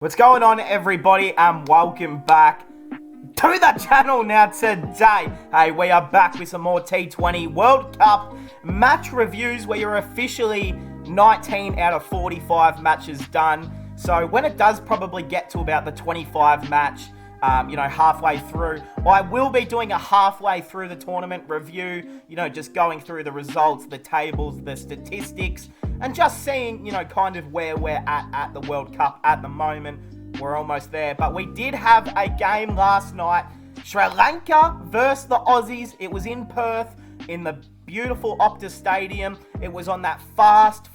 What's going on, everybody, and welcome back to the channel now today. Hey, we are back with some more T20 World Cup match reviews where you're officially 19 out of 45 matches done. So when it does probably get to about the 25 match, halfway through, I will be doing a halfway through the tournament review, just going through the results, the tables, the statistics, and just seeing, kind of where we're at the World Cup at the moment. We're almost there, but we did have a game last night, Sri Lanka versus the Aussies. It was in Perth, in the beautiful Optus Stadium. It was on that fast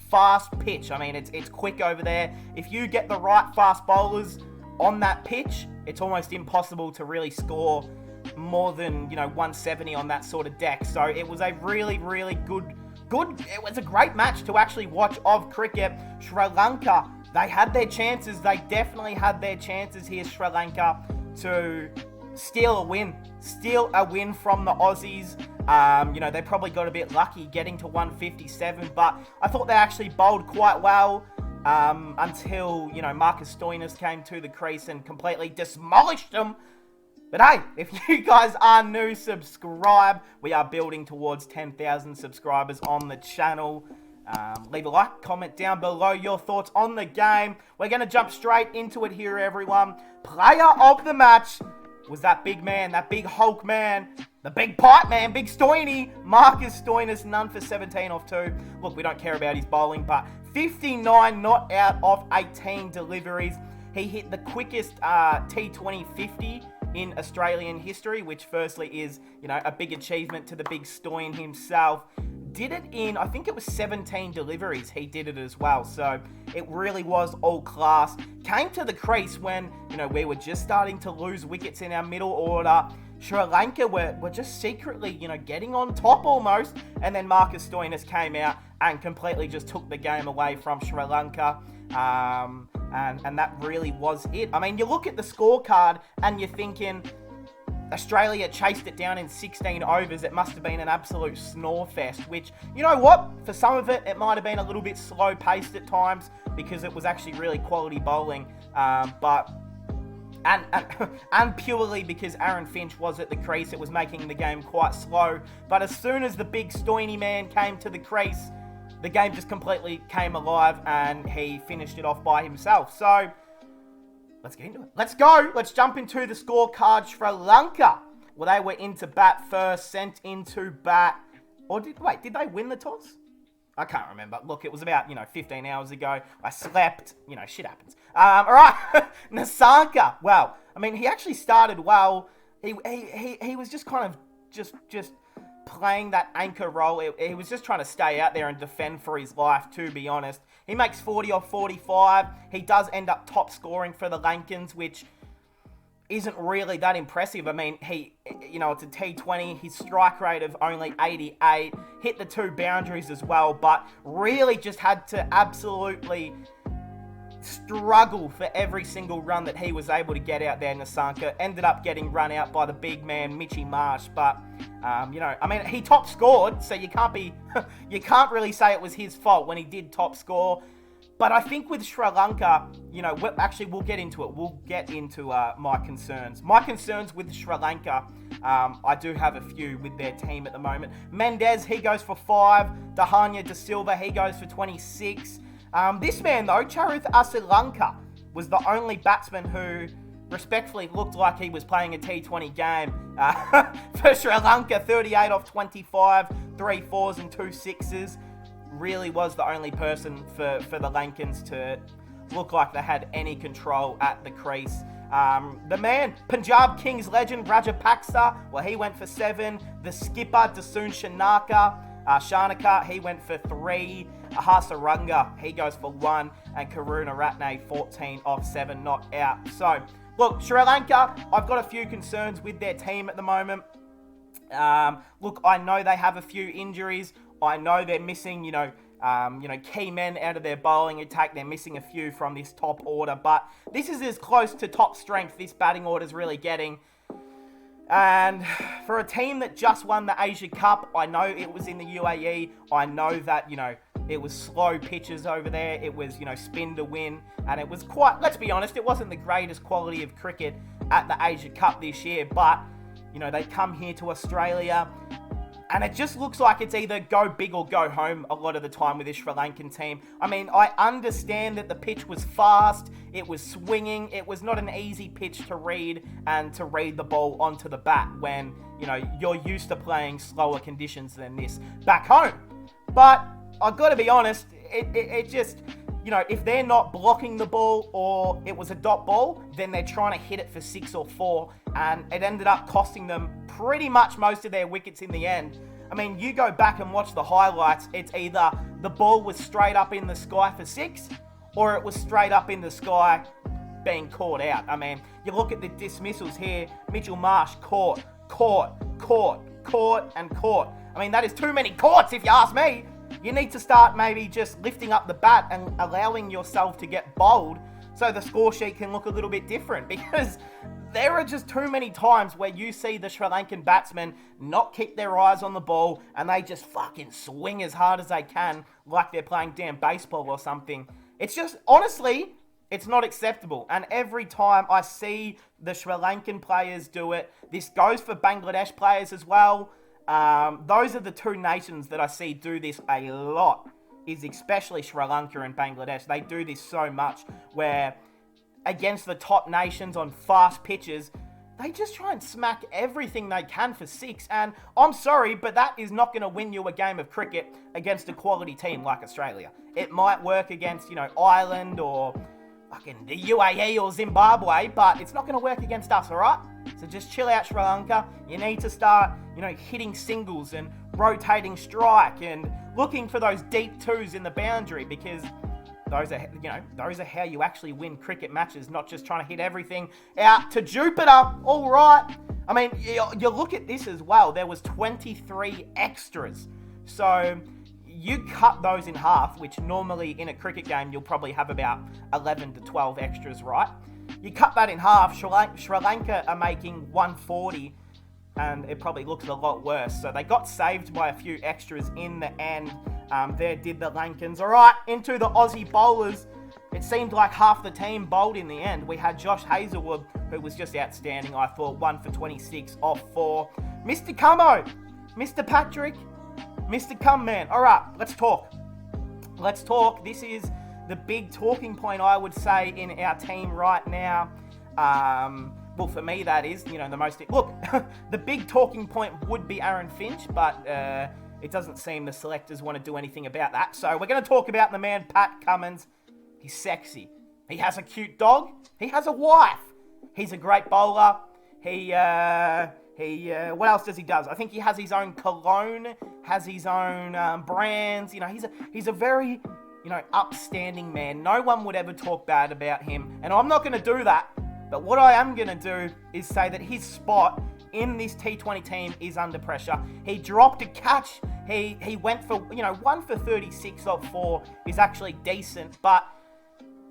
pitch. I mean, it's quick over there. If you get the right fast bowlers on that pitch, it's almost impossible to really score more than, 170 on that sort of deck. So it was a really good, it was a great match to actually watch of cricket. Sri Lanka, they had their chances. They definitely had their chances here, Sri Lanka, to steal a win from the Aussies. They probably got a bit lucky getting to 157, but I thought they actually bowled quite well. Until, Marcus Stoinis came to the crease and completely demolished them. But hey, if you guys are new, subscribe. We are building towards 10,000 subscribers on the channel. Leave a like, comment down below your thoughts on the game. We're going to jump straight into it here, everyone. Player of the match was that big man, that big Hulk man, the big pipe man, big Stoiny, Marcus Stoinis, none for 17 off 2. Look, we don't care about his bowling, but 59 not out of 18 deliveries. He hit the quickest T20 50 in Australian history, which firstly is, a big achievement to the big Stoin himself. Did it in, I think it was 17 deliveries. He did it as well. So it really was all class. Came to the crease when, we were just starting to lose wickets in our middle order. Sri Lanka were just secretly, getting on top almost. And then Marcus Stoinis came out and completely just took the game away from Sri Lanka. And that really was it. I mean, you look at the scorecard and you're thinking, Australia chased it down in 16 overs. It must have been an absolute snore fest, which, you know what? For some of it, it might have been a little bit slow-paced at times because it was actually really quality bowling. And purely because Aaron Finch was at the crease, it was making the game quite slow. But as soon as the big Stoiny man came to the crease, the game just completely came alive and he finished it off by himself. So let's get into it. Let's go. Let's jump into the scorecard. Sri Lanka, well, they were into bat first, sent into bat. Or did they win the toss? I can't remember. Look, it was about, 15 hours ago. I slept. Shit happens. All right. Nasanka. Well, I mean, he actually started well. He was just kind of just playing that anchor role. He was just trying to stay out there and defend for his life, to be honest. He makes 40 off 45. He does end up top scoring for the Lankans, which isn't really that impressive. I mean, it's a T20. His strike rate of only 88. Hit the 2 boundaries as well, but really just had to absolutely struggle for every single run that he was able to get out there. Nasanka ended up getting run out by the big man, Mitchy Marsh, but, he top scored, so you can't really say it was his fault when he did top score. But I think with Sri Lanka, we'll get into it. We'll get into my concerns. My concerns with Sri Lanka, I do have a few with their team at the moment. Mendez, he goes for 5. Dahania De Silva, he goes for 26. This man, though, Charith Asalanka, was the only batsman who respectfully looked like he was playing a T20 game. For Sri Lanka, 38 off 25, 3 4s and 2 6s. Really was the only person for the Lankans to look like they had any control at the crease. The man, Punjab Kings legend, Rajapaksa, well, he went for 7. The skipper, Dasun Shanaka, he went for 3. Hasaranga, he goes for 1. And Karuna Ratne, 14 off 7, not out. So, look, Sri Lanka, I've got a few concerns with their team at the moment. Look, I know they have a few injuries. I know they're missing, key men out of their bowling attack. They're missing a few from this top order, but this is as close to top strength this batting order is really getting. And for a team that just won the Asia Cup, I know it was in the UAE. I know that, It was slow pitches over there. It was, spin to win. And it was quite, let's be honest, it wasn't the greatest quality of cricket at the Asia Cup this year. But, they come here to Australia. And it just looks like it's either go big or go home a lot of the time with this Sri Lankan team. I mean, I understand that the pitch was fast. It was swinging. It was not an easy pitch to read and to read the ball onto the bat when, you're used to playing slower conditions than this back home. But I've got to be honest, it just, if they're not blocking the ball or it was a dot ball, then they're trying to hit it for 6 or 4. And it ended up costing them pretty much most of their wickets in the end. I mean, you go back and watch the highlights, it's either the ball was straight up in the sky for 6 or it was straight up in the sky being caught out. I mean, you look at the dismissals here, Mitchell Marsh caught, and caught. I mean, that is too many caughts if you ask me. You need to start maybe just lifting up the bat and allowing yourself to get bowled so the score sheet can look a little bit different, because there are just too many times where you see the Sri Lankan batsmen not keep their eyes on the ball and they just fucking swing as hard as they can like they're playing damn baseball or something. It's just, honestly, it's not acceptable. And every time I see the Sri Lankan players do it, this goes for Bangladesh players as well. Those are the two nations that I see do this a lot, is especially Sri Lanka and Bangladesh. They do this so much where against the top nations on fast pitches, they just try and smack everything they can for 6. And I'm sorry, but that is not going to win you a game of cricket against a quality team like Australia. It might work against, Ireland or fucking the UAE or Zimbabwe, but it's not going to work against us, all right? So just chill out, Sri Lanka. You need to start, hitting singles and rotating strike and looking for those deep twos in the boundary, because those are how you actually win cricket matches, not just trying to hit everything out to Jupiter. All right. I mean, you look at this as well. There was 23 extras. So you cut those in half, which normally in a cricket game, you'll probably have about 11 to 12 extras, right? You cut that in half, Sri Lanka are making 140, and it probably looks a lot worse. So they got saved by a few extras in the end. There did the Lankans. All right, into the Aussie bowlers. It seemed like half the team bowled in the end. We had Josh Hazlewood, who was just outstanding, I thought, 1 for 26 off 4. Mr. Cummo, Mr. Patrick, Mr. Cumman. All right, let's talk. This is the big talking point, I would say, in our team right now. Well, for me, that is, the most... Look, the big talking point would be Aaron Finch, but it doesn't seem the selectors want to do anything about that. So we're going to talk about the man, Pat Cummins. He's sexy. He has a cute dog. He has a wife. He's a great bowler. What else does he do? I think he has his own cologne, has his own brands. He's a very, upstanding man. No one would ever talk bad about him, and I'm not going to do that. But what I am going to do is say that his spot in this T20 team is under pressure. He dropped a catch. He went for, 1 for 36 off 4 is actually decent, but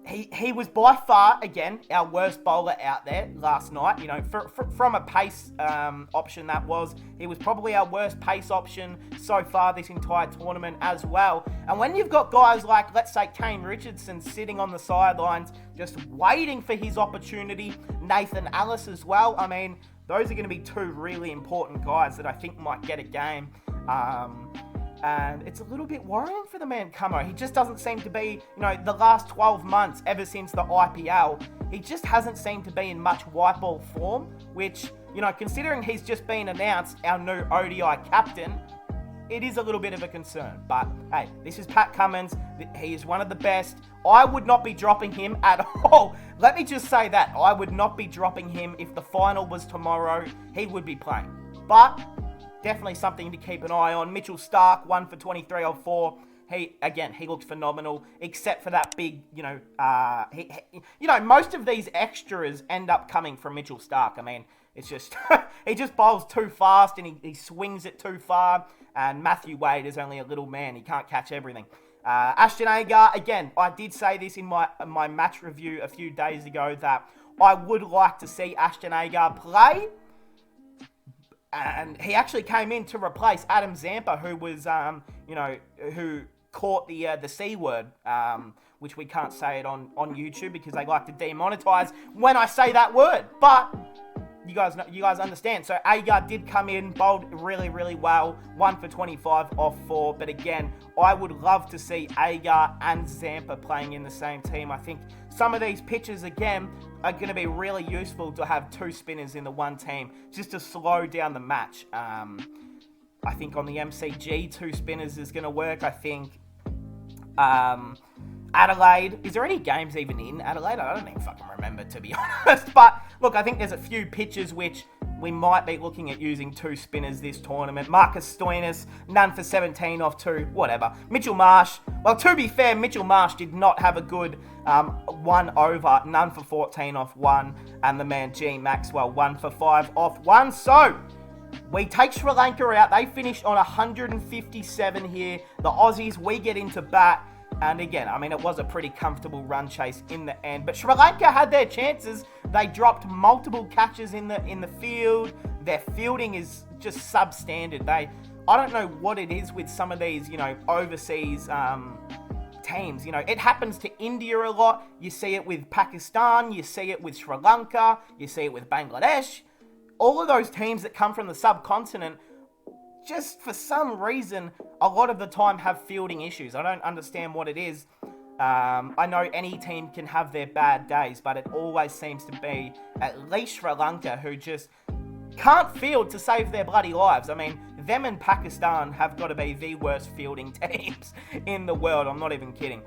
he was by far, again, our worst bowler out there last night. From a pace option that was, he was probably our worst pace option so far this entire tournament as well. And when you've got guys like, let's say, Kane Richardson sitting on the sidelines just waiting for his opportunity, Nathan Ellis as well, I mean, those are going to be two really important guys that I think might get a game. And it's a little bit worrying for the man, Cummo. He just doesn't seem to be, the last 12 months, ever since the IPL, he just hasn't seemed to be in much white ball form, which, considering he's just been announced our new ODI captain, it is a little bit of a concern. But, hey, this is Pat Cummins. He is one of the best. I would not be dropping him at all. Let me just say that. I would not be dropping him if the final was tomorrow. He would be playing. But definitely something to keep an eye on. Mitchell Starc, 1 for 23 off 4. He looked phenomenal, except for that big, most of these extras end up coming from Mitchell Starc. I mean, it's just, he just bowls too fast and he swings it too far. And Matthew Wade is only a little man. He can't catch everything. Ashton Agar, again, I did say this in my match review a few days ago that I would like to see Ashton Agar play. And he actually came in to replace Adam Zampa, who was, who caught the C word, which we can't say it on YouTube because they like to demonetize when I say that word. But you guys understand. So Agar did come in, bowled really, really well, 1 for 25 off 4. But again, I would love to see Agar and Zampa playing in the same team. I think some of these pitches, again, are going to be really useful to have 2 spinners in the one team, just to slow down the match. I think on the MCG, 2 spinners is going to work. I think Adelaide, is there any games even in Adelaide? I don't even fucking remember, to be honest. But look, I think there's a few pitches which we might be looking at using 2 spinners this tournament. Marcus Stoinis, none for 17 off 2, whatever. Mitchell Marsh, well, to be fair, Mitchell Marsh did not have a good 1 over, none for 14 off 1. And the man G Maxwell, 1 for 5 off 1. So we take Sri Lanka out. They finished on 157 here. The Aussies, we get into bat. And again, I mean, it was a pretty comfortable run chase in the end. But Sri Lanka had their chances. They dropped multiple catches in the field. Their fielding is just substandard. I don't know what it is with some of these, overseas teams. It happens to India a lot. You see it with Pakistan. You see it with Sri Lanka. You see it with Bangladesh. All of those teams that come from the subcontinent, just for some reason, a lot of the time have fielding issues. I don't understand what it is. I know any team can have their bad days, but it always seems to be at least Sri Lanka who just can't field to save their bloody lives. I mean, them and Pakistan have got to be the worst fielding teams in the world. I'm not even kidding.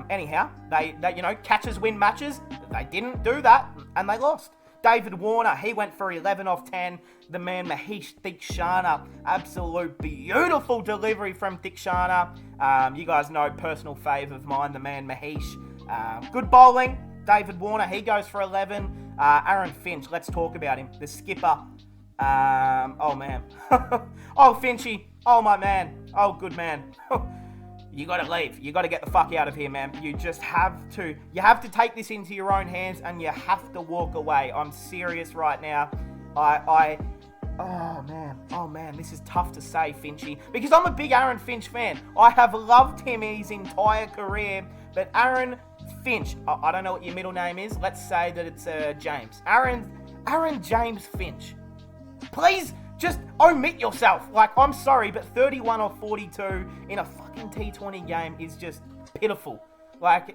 Anyhow, they catchers win matches. They didn't do that, and they lost. David Warner, he went for 11 off 10. The man Mahesh Theekshana, absolute beautiful delivery from Theekshana. You guys know, personal fave of mine, the man Mahesh. Good bowling. David Warner, he goes for 11. Aaron Finch, let's talk about him. The skipper. Oh, man. Oh, Finchy. Oh, my man. Oh, good man. You got to leave. You got to get the fuck out of here, man. You just have to. You have to take this into your own hands, and you have to walk away. I'm serious right now. Oh man, this is tough to say, Finchy, because I'm a big Aaron Finch fan. I have loved him his entire career, but Aaron Finch, I don't know what your middle name is. Let's say that it's James. Aaron James Finch. Please just omit yourself. Like, I'm sorry, but 31 or 42 in a fucking T20 game is just pitiful. Like, he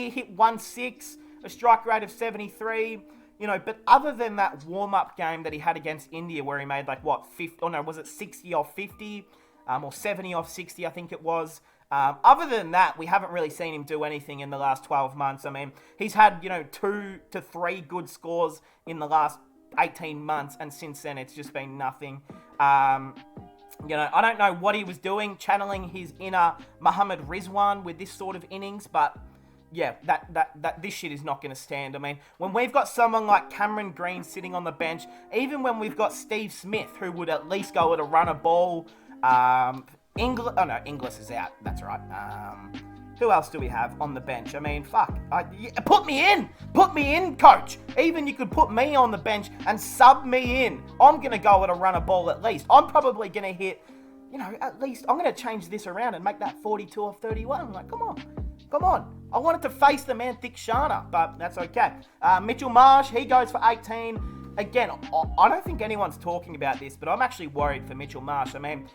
hit 1-6, a strike rate of 73, but other than that warm-up game that he had against India where he made 60 off 50, or 70 off 60, I think it was. Other than that, we haven't really seen him do anything in the last 12 months. I mean, he's had, 2 to 3 good scores in the last 18 months, and since then it's just been nothing. I don't know what he was doing, channeling his inner Muhammad Rizwan with this sort of innings, but yeah, that this shit is not going to stand. I mean, when we've got someone like Cameron Green sitting on the bench, even when we've got Steve Smith, who would at least go at a run a ball, Inglis is out, that's right. Who else do we have on the bench? I mean, fuck. Put me in, coach. Even you could put me on the bench and sub me in. I'm going to go at a run a ball at least. I'm probably going to hit, at least, I'm going to change this around and make that 42 or 31. I'm like, come on. I wanted to face the man Theekshana, but that's okay. Mitchell Marsh, he goes for 18. Again, I don't think anyone's talking about this, but I'm actually worried for Mitchell Marsh. I mean,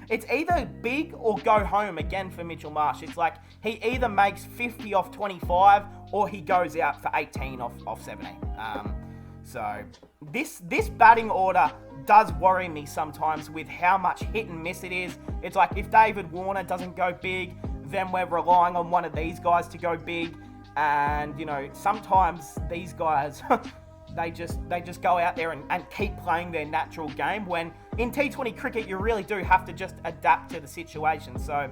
it's either big or go home again for Mitchell Marsh. It's like he either makes 50 off 25 or he goes out for 18 off 17. So this batting order does worry me sometimes with how much hit and miss it is. It's like if David Warner doesn't go big, then we're relying on one of these guys to go big. And, sometimes these guys... They just go out there and keep playing their natural game, when in T20 cricket you really do have to just adapt to the situation. So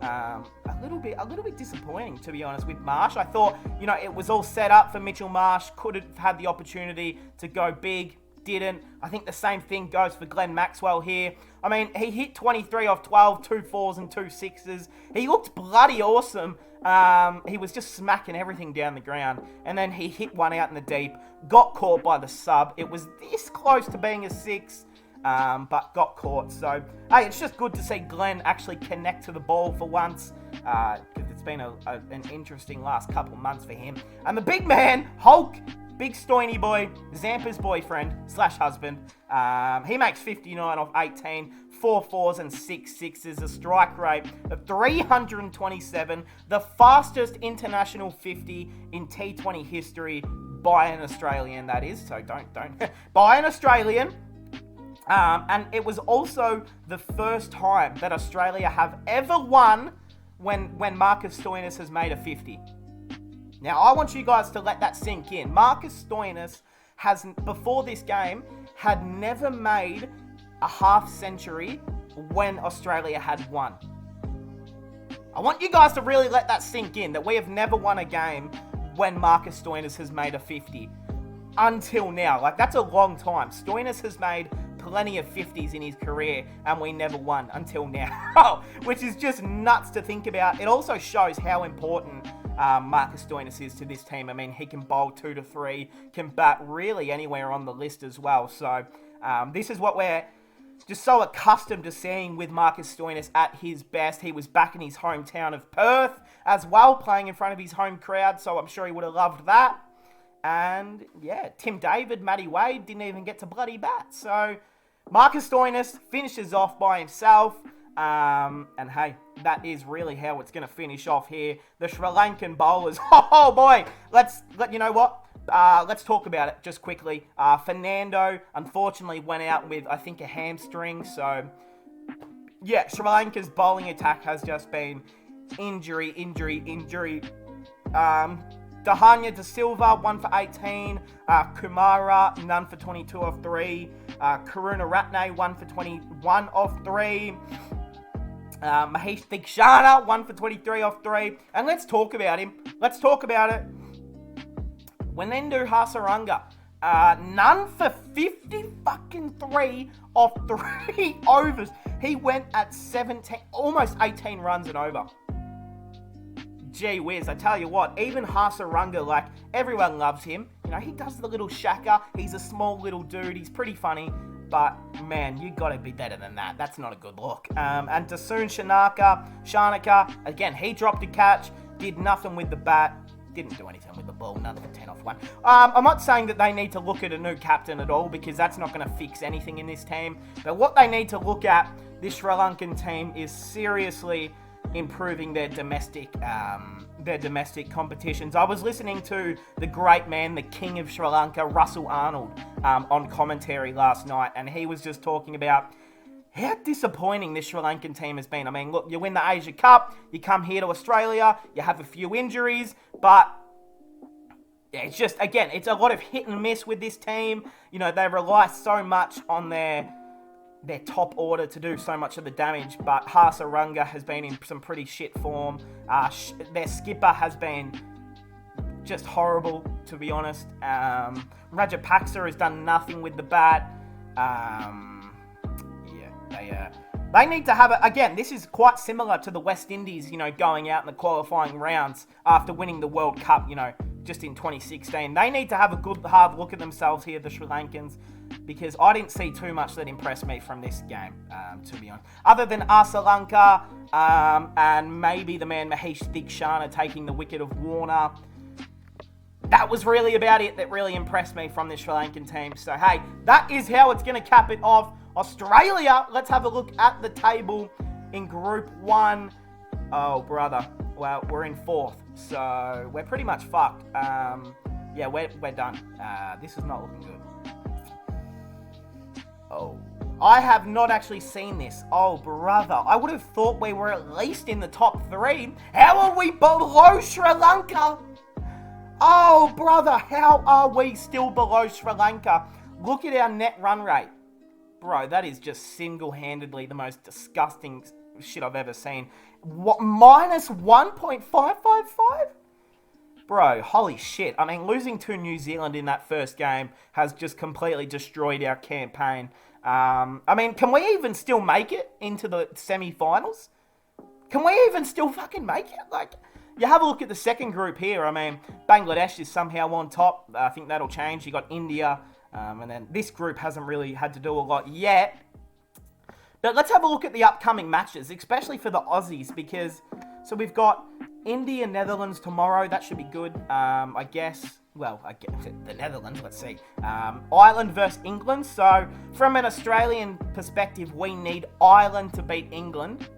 a little bit disappointing, to be honest, with Marsh. I thought, it was all set up for Mitchell Marsh, could have had the opportunity to go big, didn't. I think the same thing goes for Glenn Maxwell here. I mean, he hit 23 off 12, 2 4s and 2 6s. He looked bloody awesome. He was just smacking everything down the ground. And then he hit one out in the deep, got caught by the sub. It was this close to being a 6. but got caught. So, hey, it's just good to see Glenn actually connect to the ball for once, because it's been an interesting last couple of months for him. And the big man, Hulk, big Stoiny boy, Zampa's boyfriend / husband, he makes 59 off 18, 4 4s and 6 6s, a strike rate of 327, the fastest international 50 in T20 history by an Australian, that is. So don't by an Australian. And it was also the first time that Australia have ever won when Marcus Stoinis has made a 50. Now, I want you guys to let that sink in. Marcus Stoinis has, before this game, had never made a half century when Australia had won. I want you guys to really let that sink in, that we have never won a game when Marcus Stoinis has made a 50. Until now. Like, that's a long time. Stoinis has made plenty of 50s in his career, and we never won until now. Which is just nuts to think about. It also shows how important Marcus Stoinis is to this team. I mean, he can bowl 2 to 3, can bat really anywhere on the list as well. So, this is what we're just so accustomed to seeing with Marcus Stoinis at his best. He was back in his hometown of Perth as well, playing in front of his home crowd, so I'm sure he would have loved that. And, yeah, Tim David, Matty Wade didn't even get to bloody bat. So, Marcus Stoinis finishes off by himself. And, hey, that is really how it's going to finish off here. The Sri Lankan bowlers. Oh, boy. You know what? Let's talk about it just quickly. Fernando, unfortunately, went out with, I think, a hamstring. So, yeah, Sri Lanka's bowling attack has just been injury. Dahanya De Silva, 1 for 18. Kumara, none for 22 off 3. Karuna Ratne, 1 for 21 off 3. Mahesh Dikshana, 1 for 23 off 3. And let's talk about him. Let's talk about it. Wenendu Hasaranga, none for 53 off 3 overs. He went at 17, almost 18 runs and over. Gee whiz, I tell you what, even Hasaranga, like, everyone loves him. You know, he does the little shaka. He's a small little dude. He's pretty funny. But, man, you got to be better than that. That's not a good look. And Dasun Shanaka, again, he dropped a catch, did nothing with the bat, didn't do anything with the ball, none for 10 off 1. I'm not saying that they need to look at a new captain at all, because that's not going to fix anything in this team. But what they need to look at, this Sri Lankan team, is seriously improving their domestic competitions. I was listening to the great man, the king of Sri Lanka, Russell Arnold, on commentary last night, and he was just talking about how disappointing this Sri Lankan team has been. I mean, look, you win the Asia Cup, you come here to Australia, you have a few injuries, but it's just, again, it's a lot of hit and miss with this team. You know, they rely so much on their top order to do so much of the damage, but Hasaranga has been in some pretty shit form. Their skipper has been just horrible, to be honest. Rajapaksa has done nothing with the bat. They need to have it. Again, this is quite similar to the West Indies, you know, going out in the qualifying rounds after winning the World Cup, you know, just in 2016. They need to have a good, hard look at themselves here, the Sri Lankans, because I didn't see too much that impressed me from this game, to be honest. Other than Asalanka and maybe the man Mahesh Dikshana taking the wicket of Warner, that was really about it that really impressed me from the Sri Lankan team. So, hey, that is how it's going to cap it off. Australia, let's have a look at the table in Group 1. Oh, brother. Well, we're in 4th, so we're pretty much fucked. Yeah, we're done. This is not looking good. Oh, I have not actually seen this. Oh, brother. I would have thought we were at least in the top 3. How are we below Sri Lanka? Oh, brother, how are we still below Sri Lanka? Look at our net run rate. Bro, that is just single-handedly the most disgusting shit I've ever seen. What, minus 1.555? Bro, holy shit. I mean, losing to New Zealand in that first game has just completely destroyed our campaign. I mean, can we even still make it into the semi-finals? Can we even still fucking make it? Like, you have a look at the second group here. I mean, Bangladesh is somehow on top. I think that'll change. You got India And then this group hasn't really had to do a lot yet. But let's have a look at the upcoming matches, especially for the Aussies, because so we've got India, Netherlands tomorrow. That should be good, I guess. Well, I guess the Netherlands, let's see. Ireland versus England. So from an Australian perspective, we need Ireland to beat England.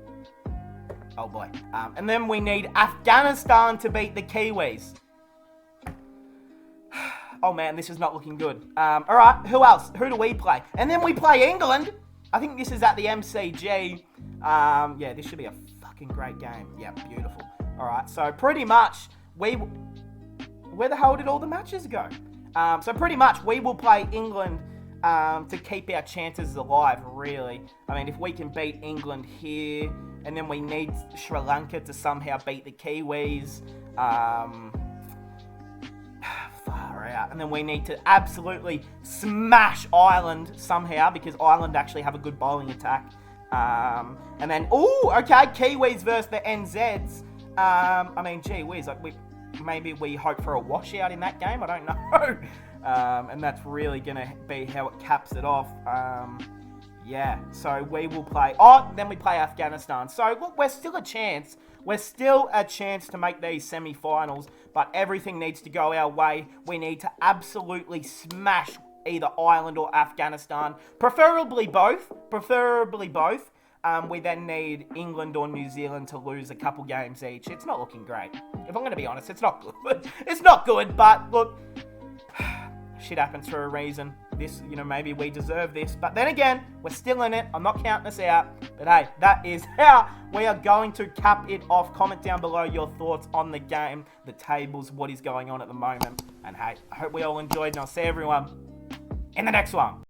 Oh boy. And then we need Afghanistan to beat the Kiwis. Oh man, this is not looking good. Alright, who else? Who do we play? And then we play England. I think this is at the MCG. Yeah, this should be a fucking great game. Yeah, beautiful. Alright, so pretty much, where the hell did all the matches go? So pretty much, we will play England to keep our chances alive, really. I mean, if we can beat England here, and then we need Sri Lanka to somehow beat the Kiwis. Far out. And then we need to absolutely smash Ireland somehow, because Ireland actually have a good bowling attack. And then, ooh, okay, Kiwis versus the NZs. I mean, gee whiz, like maybe we hope for a washout in that game. I don't know. And that's really going to be how it caps it off. Yeah, so we will play... Oh, then we play Afghanistan. So, look, we're still a chance. We're still a chance to make these semi-finals, but everything needs to go our way. We need to absolutely smash either Ireland or Afghanistan. Preferably both. We then need England or New Zealand to lose a couple games each. It's not looking great. If I'm going to be honest, it's not good. It's not good, but look... Shit happens for a reason. This, maybe we deserve this. But then again, we're still in it. I'm not counting us out. But hey, that is how we are going to cap it off. Comment down below your thoughts on the game, the tables, what is going on at the moment. And hey, I hope we all enjoyed, and I'll see everyone in the next one.